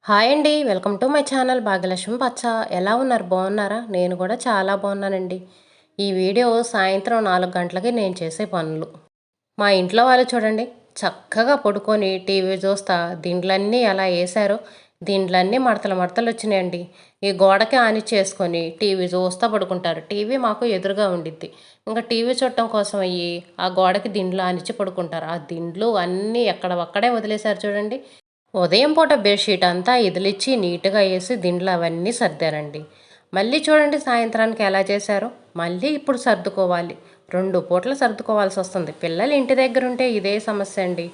Hi అండి. Welcome to my channel Bhagyalakshmi పచ్చ. ఎలా ఉన్నారు? బాగున్నారా? నేను కూడా చాలా బాగున్నానండి. ఈ వీడియో సాయంత్రం 4 గంటలకి నేను చేసే పనులు. మా ఇంట్లో వాళ్ళు చూడండి, చక్కగా పడుకొని టీవీ చూస్తా దిండ్లన్నీ ఎలా వేశారో, దిండ్లన్నీ మడతలు మడతలు వచ్చినాయండి. ఈ గోడకి ఆనిచ్చేసుకొని టీవీ చూస్తా పడుకుంటారు. టీవీ మాకు ఎదురుగా ఉండిద్ది. ఇంకా టీవీ చూడటం కోసం అయ్యి ఆ గోడకి దిండ్లు ఆనిచ్చి పడుకుంటారు. ఆ దిండ్లు అన్నీ ఎక్కడ ఒక్కడే వదిలేశారు చూడండి. ఉదయం పూట బెడ్షీట్ అంతా ఇదిలిచ్చి నీట్గా వేసి దిండ్లు అవన్నీ సర్దారండి. మళ్ళీ చూడండి సాయంత్రానికి ఎలా చేశారో. మళ్ళీ ఇప్పుడు సర్దుకోవాలి. 2 పూటలు సర్దుకోవాల్సి వస్తుంది. పిల్లలు ఇంటి దగ్గర ఉంటే ఇదే సమస్య అండి.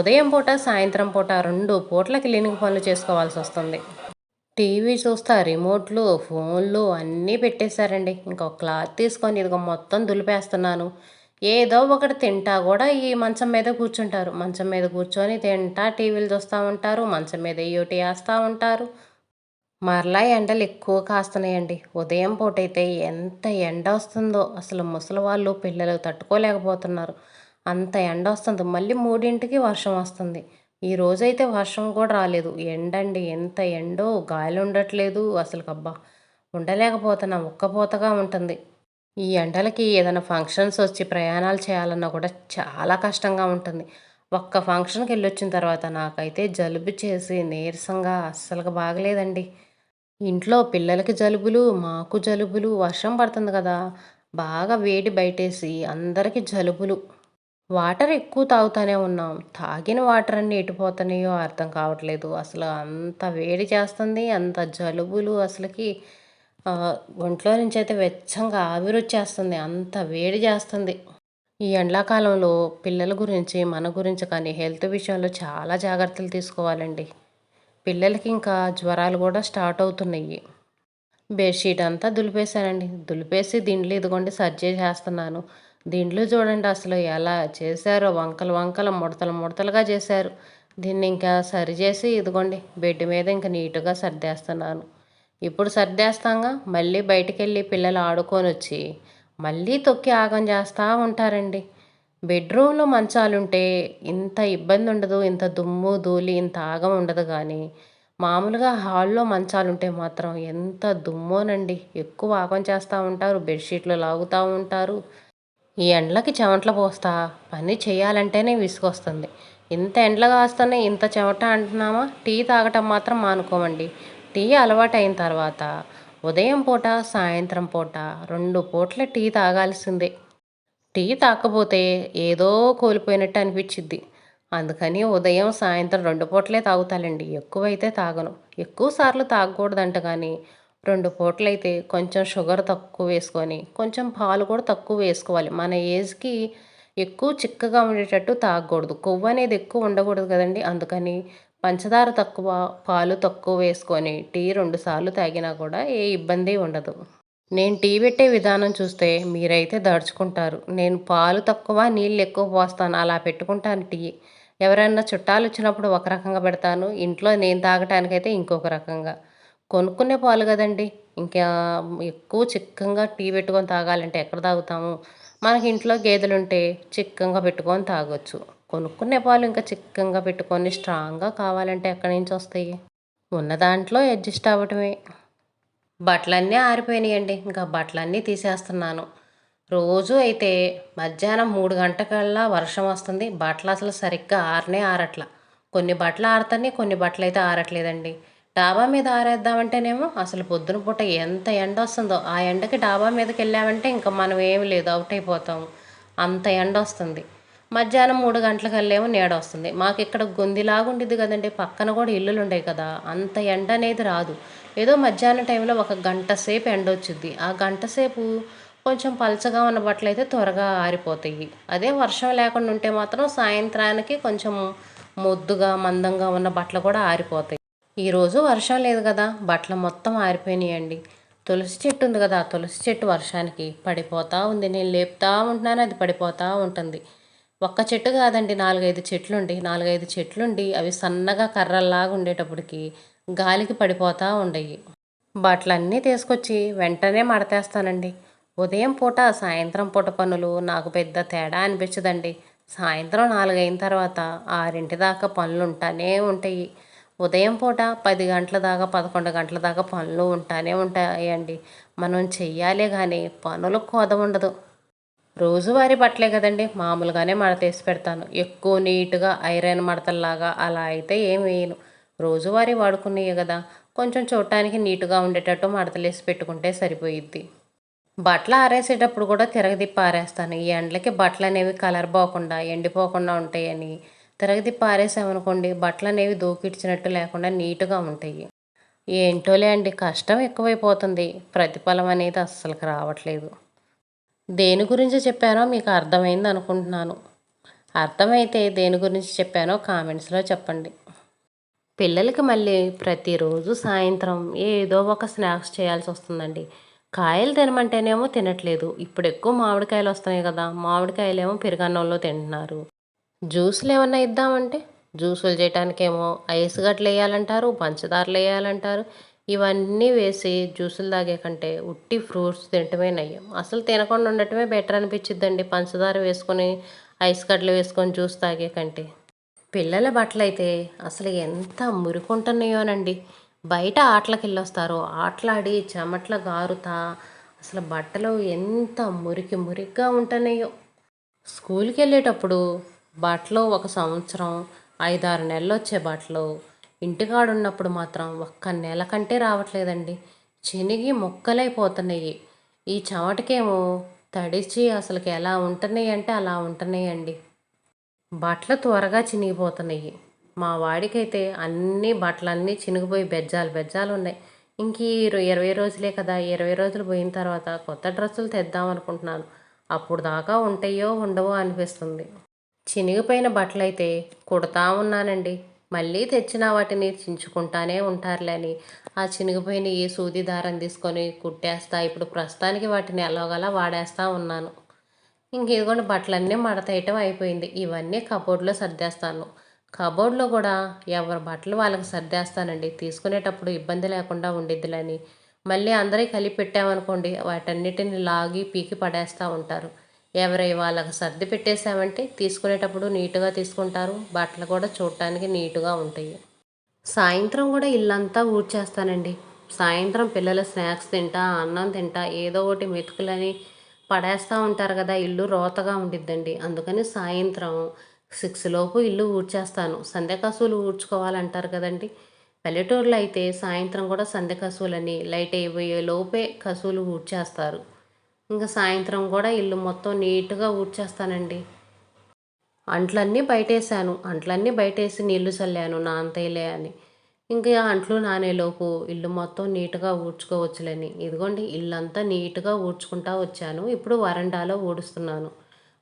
ఉదయం పూట సాయంత్రం పూట 2 పూటల క్లీనింగ్ పనులు చేసుకోవాల్సి వస్తుంది. టీవీ చూస్తా రిమోట్లు ఫోన్లు అన్నీ పెట్టేశారండి. ఇంకొక క్లాత్ తీసుకొని ఇదిగో మొత్తం దులిపేస్తున్నాను. ఏదో ఒకటి తింటా కూడా ఈ మంచం మీద కూర్చుంటారు. మంచం మీద కూర్చొని తింటా టీవీలు చూస్తూ ఉంటారు. మంచం మీద ఏయోటి వేస్తూ ఉంటారు. మరలా ఎండలు ఎక్కువ కాస్తున్నాయండి. ఉదయం పూట అయితే ఎంత ఎండ వస్తుందో అసలు ముసలి వాళ్ళు పిల్లలు తట్టుకోలేకపోతున్నారు. అంత ఎండ వస్తుంది. మళ్ళీ 3ంటికి వర్షం వస్తుంది. ఈ రోజైతే వర్షం కూడా రాలేదు. ఎండండి, ఎంత ఎండో, గాలి ఉండట్లేదు. అసలు అబ్బా, ఉండలేకపోతున్నాం. ఉక్కపోతగా ఉంటుంది. ఈ ఎండలకి ఏదైనా ఫంక్షన్స్ వచ్చి ప్రయాణాలు చేయాలన్నా కూడా చాలా కష్టంగా ఉంటుంది. ఒక్క ఫంక్షన్కి వెళ్ళొచ్చిన తర్వాత నాకైతే జలుబు చేసి నీరసంగా అస్సలుగా బాగలేదండి. ఇంట్లో పిల్లలకి జలుబులు, మాకు జలుబులు, వర్షం పడుతుంది కదా, బాగా వేడి బయటేసి అందరికీ జలుబులు. వాటర్ ఎక్కువ తాగుతూనే ఉన్నాం. తాగిన వాటర్ అన్నీ ఎటుపోతున్నాయో అర్థం కావట్లేదు. అసలు అంత వేడి చేస్తుంది, అంత జలుబులు అసలుకి ఒంట్లో నుంచి అయితే వెచ్చంగా ఆవిరొచ్చేస్తుంది. అంత వేడి చేస్తుంది. ఈ ఎండాకాలంలో పిల్లల గురించి, మన గురించి కానీ హెల్త్ విషయంలో చాలా జాగ్రత్తలు తీసుకోవాలండి. పిల్లలకి ఇంకా జ్వరాలు కూడా స్టార్ట్ అవుతున్నాయి. బెడ్షీట్ అంతా దులిపేశానండి. దులిపేసి దిండ్లు ఇదిగోండి సర్దేసేస్తున్నాను. దిండ్లు చూడండి అసలు ఎలా చేశారో, వంకలు వంకలు ముడతలు ముడతలుగా చేశారు. దీన్ని ఇంకా సరిచేసి ఇదిగోండి బెడ్ మీద ఇంకా నీట్గా సర్దేస్తున్నాను. ఇప్పుడు సర్దేస్తాంగా మళ్ళీ బయటికెళ్ళి పిల్లలు ఆడుకొని వచ్చి మళ్ళీ తొక్కి ఆగం చేస్తూ ఉంటారండి. బెడ్రూమ్లో మంచాలుంటే ఇంత ఇబ్బంది ఉండదు, ఇంత దుమ్ము ధూళి ఇంత ఆగం ఉండదు. కానీ మామూలుగా హాల్లో మంచాలుంటే మాత్రం ఎంత దుమ్మోనండి. ఎక్కువ ఆగం చేస్తూ ఉంటారు, బెడ్షీట్లు లాగుతూ ఉంటారు. ఈ ఎండలకి చెమటలు పోస్తా పని చేయాలంటేనే విసుగొస్తుంది. ఇంత ఎండలు కాస్తున్నాయి, ఇంత చెమట అంటున్నామా, టీ తాగటం మాత్రం మానుకోమండి. టీ అలవాటైన తర్వాత ఉదయం పూట సాయంత్రం పూట 2 పూట్ల టీ తాగాల్సిందే. టీ తాగకపోతే ఏదో కోల్పోయినట్టు అనిపించిద్ది. అందుకని ఉదయం సాయంత్రం 2 పూటలే తాగుతానండి. ఎక్కువైతే తాగను. ఎక్కువ సార్లు తాగకూడదంట కానీ 2 పూటలైతే కొంచెం షుగర్ తక్కువ వేసుకొని కొంచెం పాలు కూడా తక్కువ వేసుకోవాలి. మన ఏజ్కి ఎక్కువ చిక్కగా ఉండేటట్టు తాగకూడదు. కొవ్వు అనేది ఎక్కువ ఉండకూడదు కదండి. అందుకని పంచదార తక్కువ, పాలు తక్కువ వేసుకొని టీ 2 సార్లు తాగినా కూడా ఏ ఇబ్బంది ఉండదు. నేను టీ పెట్టే విధానం చూస్తే మీరైతే దడుచుకుంటారు. నేను పాలు తక్కువ, నీళ్ళు ఎక్కువ పోస్తాను. అలా పెట్టుకుంటాను టీ. ఎవరైనా చుట్టాలు వచ్చినప్పుడు ఒక రకంగా పెడతాను. ఇంట్లో నేను తాగటానికైతే ఇంకొక రకంగా. కొనుక్కునే పాలు కదండి. ఇంకా ఎక్కువ చిక్కగా టీ పెట్టుకొని తాగాలంటే ఎక్కడ తాగుతాము? మనకి ఇంట్లో గేదెలుంటే చిక్కగా పెట్టుకొని తాగొచ్చు. కొనుక్కునే పాలు ఇంకా చిక్కగా పెట్టుకొని స్ట్రాంగ్గా కావాలంటే ఎక్కడి నుంచి వస్తాయి? ఉన్న దాంట్లో అడ్జస్ట్ అవ్వటమే. బట్టలన్నీ ఆరిపోయినాయండి. ఇంకా బట్టలన్నీ తీసేస్తున్నాను. రోజు అయితే మధ్యాహ్నం 3 గంటకల్లా వర్షం వస్తుంది. బట్టలు అసలు సరిగ్గా ఆరనే ఆరట్ల. కొన్ని బట్టలు ఆరుతున్నాయి, కొన్ని బట్టలు అయితే ఆరట్లేదండి. డాబా మీద ఆరేద్దామంటేనేమో అసలు పొద్దున పూట ఎంత ఎండ వస్తుందో, ఆ ఎండకి డాబా మీదకి వెళ్ళామంటే ఇంకా మనం ఏమి లేదు, అవుట్ అయిపోతాము. అంత ఎండ వస్తుంది. మధ్యాహ్నం 3 గంటలకల్లేమో నీడ వస్తుంది. మాకు ఇక్కడ గొందిలాగా ఉండిద్ది కదండి, పక్కన కూడా ఇల్లులు ఉండేవి కదా, అంత ఎండ అనేది రాదు. ఏదో మధ్యాహ్నం టైంలో ఒక గంట సేపు ఎండ వచ్చింది. ఆ గంట సేపు కొంచెం పలచగా ఉన్న బట్టలు అయితే త్వరగా ఆరిపోతాయి. అదే వర్షం లేకుండా ఉంటే మాత్రం సాయంత్రానికి కొంచెం మొద్దుగా మందంగా ఉన్న బట్టలు కూడా ఆరిపోతాయి. ఈరోజు వర్షం లేదు కదా, బట్టలు మొత్తం ఆరిపోయినాయండి. తులసి చెట్టు ఉంది కదా, తులసి చెట్టు వర్షానికి పడిపోతూ ఉంది. నేను లేపుతా ఉంటున్నాను, అది పడిపోతూ ఉంటుంది. ఒక్క చెట్టు కాదండి, 4-5 చెట్లుండి 4-5 చెట్లుండి అవి సన్నగా కర్రల్లాగా ఉండేటప్పటికి గాలికి పడిపోతూ ఉండయి. బట్టలన్నీ తీసుకొచ్చి వెంటనే మడతేస్తానండి. ఉదయం పూట సాయంత్రం పూట పనులు నాకు పెద్ద తేడా అనిపించదండి. సాయంత్రం 4 అయిన తర్వాత 6 దాకా పనులు ఉంటానే ఉంటాయి. ఉదయం పూట 10 గంటల దాకా 11 గంటల దాకా పనులు ఉంటానే ఉంటాయండి. మనం చెయ్యాలే కానీ పనులు కొదవుండదు. రోజువారీ బట్టలే కదండీ! మామూలుగానే మడతేసి పెడతాను. ఎక్కువ నీట్‌గా ఐరన్ మడతల్లాగా అలా అయితే ఏం వేయను. రోజువారీ వాడుకునేయే గదా! కొంచెం చూడటానికి నీట్‌గా ఉండేటట్టు మడతలేసి పెట్టుకుంటే సరిపోయిద్ది. బట్టలు ఆరేసేటప్పుడు కూడా తిరగదిప్పి ఆరేస్తాను. ఈ ఎండలకి బట్టలనేవి కలర్ పోకుండా, ఎండిపోకుండా ఉంటాయని. తిరగదిప్పి ఆరేసామనుకోండి బట్టలనేవి దోకిడిచినట్టు లేకుండా నీట్‌గా ఉంటాయి. ఏంటోలే అండి కష్టం ఎక్కువైపోతుంది. ప్రతిఫలం అనేది అస్సలకి రావట్లేదు. దేని గురించి చెప్పానో మీకు అర్థమైంది అనుకుంటున్నాను. అర్థమైతే దేని గురించి చెప్పానో కామెంట్స్‌లో చెప్పండి. పిల్లలకి మళ్ళీ ప్రతిరోజు సాయంత్రం ఏదో ఒక స్నాక్స్ చేయాల్సొస్తుందండి. కాయలు తినమంటేనేమో తినట్లేదు. ఇప్పుడు ఎక్కువ మామిడికాయలు వస్తున్నాయి కదా! మామిడికాయలేమో పెరుగన్నంలో తింటున్నారు. జ్యూసులేమన్నా ఇద్దామంటే జ్యూసులు చేయటానికేమో ఐస్ గడ్డలెయ్యాలంటారు, పంచదారలెయ్యాలంటారు. ఇవన్నీ వేసి జ్యూసులు తాగే కంటే ఉట్టి ఫ్రూట్స్ తినటమే నయ్యం. అసలు తినకుండా ఉండటమే బెటర్ అనిపిచ్చిద్దండి పంచదార వేసుకొని, ఐస్ గడ్డలు వేసుకొని జ్యూస్ తాగే కంటే. పిల్లల బట్టలైతే అసలు ఎంత మురికుంటున్నాయోనండి. బయట ఆటలకెళ్ళొస్తారు. ఆటలాడి చెమట్లు గారుతా అసలు బట్టలు ఎంత మురికి మురికిగా ఉంటున్నాయో. స్కూల్‌కెళ్ళేటప్పుడు బట్టలు ఒక సంవత్సరం, 5, 6 నెలలొచ్చే బట్టలు ఇంటికాడున్నప్పుడు మాత్రం ఒక్క నెల కంటే రావట్లేదండి. చినిగి ముక్కలైపోతున్నాయి. ఈ చెమటకేమో తడిచి అసలకి ఎలా ఉంటున్నాయంటే అలా ఉంటున్నాయండి. బట్టలు త్వరగా చినిగిపోతున్నాయి. మా వాడికైతే అన్నీ బట్టలన్నీ చినిగిపోయి బెజ్జాలు బెజ్జాలున్నాయి. ఇంక ఈ 20 రోజులే కదా! 20 రోజులు పోయిన తర్వాత కొత్త డ్రెస్సులు తెద్దామనుకుంటున్నాను. అప్పుడు దాకా ఉంటాయో, ఉండవో అనిపిస్తుంది. చినిగిపోయిన బట్టలైతే కుడతా ఉన్నానండి. మళ్ళీ తెచ్చిన వాటిని చించుకుంటానే ఉంటారులే అని ఆ చినిగిపోయినయి సూది దారం తీసుకొని కుట్టేస్తా. ఇప్పుడు ప్రస్తుతానికి వాటిని ఎలాగోలా వాడేస్తా ఉన్నాను. ఇదిగోండి బట్టలన్నీ మడతేయటం అయిపోయింది. ఇవన్నీ కబోర్డ్‌లో సర్దేస్తాను. కబోర్డ్‌లో కూడా ఎవరి బట్టలు వాళ్ళకి సర్దేస్తానండి. తీసుకునేటప్పుడు ఇబ్బంది లేకుండా ఉండిద్దిలని. మళ్ళీ అందరియి కలిపి పెట్టామనుకోండి వాటన్నిటిని లాగి పీకి పడేస్తా ఉంటారు. ఎవరియి వాళ్ళకి సర్ది పెట్టేసామంటే తీసుకునేటప్పుడు నీట్‌గా తీసుకుంటారు. బట్టలు కూడా చూడటానికి నీట్‌గా ఉంటాయి. సాయంత్రం కూడా ఇల్లంతా ఊడ్చేస్తానండి. సాయంత్రం పిల్లలు స్నాక్స్ తింటా, అన్నం తింటా ఏదో ఒకటి మెతుకులని పడేస్తూ ఉంటారు కదా! ఇల్లు రోతగా ఉండిద్దండి. అందుకని సాయంత్రం 6 లోపు ఇల్లు ఊడ్చేస్తాను. సంధ్య కసువులు ఊడ్చుకోవాలంటారు కదండీ! పల్లెటూరులో అయితే సాయంత్రం కూడా సంధ్య కసువులని లైట్ అయిపోయే లోపే కసువులు ఊడ్చేస్తారు. ఇంక సాయంత్రం కూడా ఇల్లు మొత్తం నీట్‌గా ఊడ్చేస్తానండి. అంట్లన్నీ బయటేసాను. అంట్లన్నీ బయటేసి నీళ్లు చల్లాను నానతాయిలే అని. ఇంక అంట్లు నానేలోపు ఇల్లు మొత్తం నీట్‌గా ఊడ్చుకోవచ్చులని. ఇదిగోండి ఇల్లంతా నీట్‌గా ఊడ్చుకుంటా వచ్చాను. ఇప్పుడు వరండాలో ఊడుస్తున్నాను.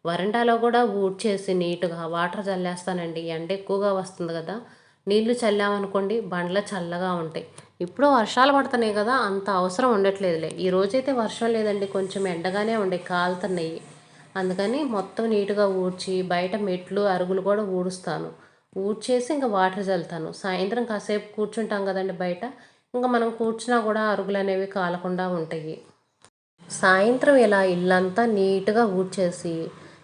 వరండాలో కూడా ఊడ్చేసి నీట్‌గా వాటర్ చల్లేస్తానండి. ఎండ ఎక్కువగా వస్తుంది కదా! నీళ్లు చల్లామనుకోండి బండ్లు చల్లగా ఉంటాయి. ఇప్పుడు వర్షాలు పడుతున్నాయి కదా! అంత అవసరం ఉండట్లేదులే. ఈరోజైతే వర్షం లేదండి. కొంచెం ఎండగానే ఉండే కాలుతున్నాయి. అందుకని మొత్తం నీట్‌గా ఊడ్చి బయట మెట్లు, అరుగులు కూడా ఊడుస్తాను. ఊడ్చేసి ఇంక వాటర్ చల్లుతాను. సాయంత్రం కాసేపు కూర్చుంటాం కదండీ బయట. ఇంక మనం కూర్చున్నా కూడా అరుగులనేవి కాలకుండా ఉంటాయి. సాయంత్రం ఇలా ఇల్లంతా నీట్‌గా ఊడ్చేసి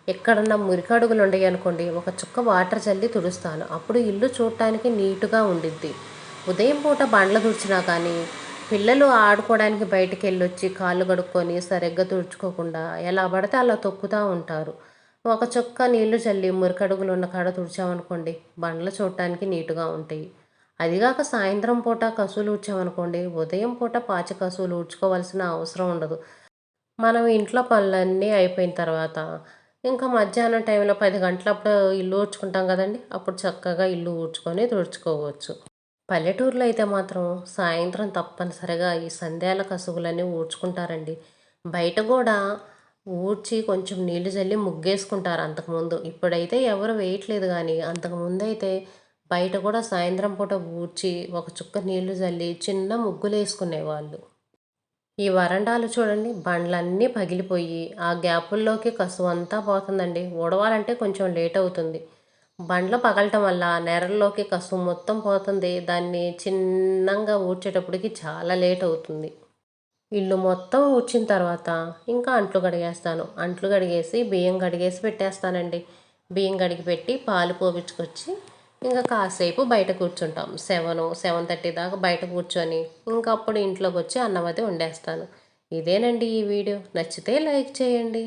ఎక్కడన్నా మురికడుగులు ఉన్నాయనుకోండి ఒక చుక్క వాటర్ చల్లి తుడుస్తాను. అప్పుడు ఇల్లు చూడటానికి నీట్‌గా ఉండిద్ది. ఉదయం పూట బండ్లు తుడిచినా కానీ పిల్లలు ఆడుకోవడానికి బయటికెళ్ళొచ్చి కాళ్ళు కడుక్కొని సరిగ్గా తుడుచుకోకుండా ఎలా పడితే అలా తొక్కుతూ ఉంటారు. ఒక చుక్క నీళ్లు చల్లి మురికడుగులు ఉన్న కాడ తుడిచామనుకోండి బండ్లు చూడటానికి నీట్‌గా ఉంటాయి. అదిగాక సాయంత్రం పూట కసువులు ఊడ్చామనుకోండి ఉదయం పూట పాచి కసువులు ఊడ్చుకోవాల్సిన అవసరం ఉండదు. మనం ఇంట్లో పనులన్నీ అయిపోయిన తర్వాత ఇంకా మధ్యాహ్నం టైంలో 10 గంటలప్పుడు ఇల్లు ఊడ్చుకుంటాం కదండీ! అప్పుడు చక్కగా ఇల్లు ఊడ్చుకొని తుడుచుకోవచ్చు. పల్లెటూరులో అయితే మాత్రం సాయంత్రం తప్పనిసరిగా ఈ సంధ్యాల కసువులన్నీ ఊడ్చుకుంటారండి. బయట కూడా ఊడ్చి కొంచెం నీళ్లు చల్లి ముగ్గేసుకుంటారు అంతకుముందు. ఇప్పుడైతే ఎవరు వేయట్లేదు కానీ అంతకుముందైతే బయట కూడా సాయంత్రం పూట ఊడ్చి ఒక చుక్క నీళ్లు చల్లి చిన్న ముగ్గులేసుకునేవాళ్ళు. ఈ వరండాలు చూడండి బండ్లన్నీ పగిలిపోయి ఆ గ్యాపుల్లోకి కసువంతా పోతుందండి. ఊడవాలంటే కొంచెం లేట్ అవుతుంది. బండ్లు పగలటం వల్ల నెరల్లోకి కసువు మొత్తం పోతుంది. దాన్ని చిన్నంగా ఊడ్చేటప్పటికి చాలా లేట్ అవుతుంది. ఇల్లు మొత్తం ఊడ్చిన తర్వాత ఇంకా అంట్లు కడిగేస్తాను. అంట్లు కడిగేసి బియ్యం కడిగేసి పెట్టేస్తానండి. బియ్యం కడిగి పెట్టి పాలు పోపించుకొచ్చి ఇంకా కాసేపు బయట కూర్చుంటాం. 7:30 దాకా బయట కూర్చొని ఇంకా అప్పుడు ఇంట్లోకి వచ్చి అన్నం అది వండేస్తాను. ఇదేనండి ఈ వీడియో. నచ్చితే లైక్ చేయండి.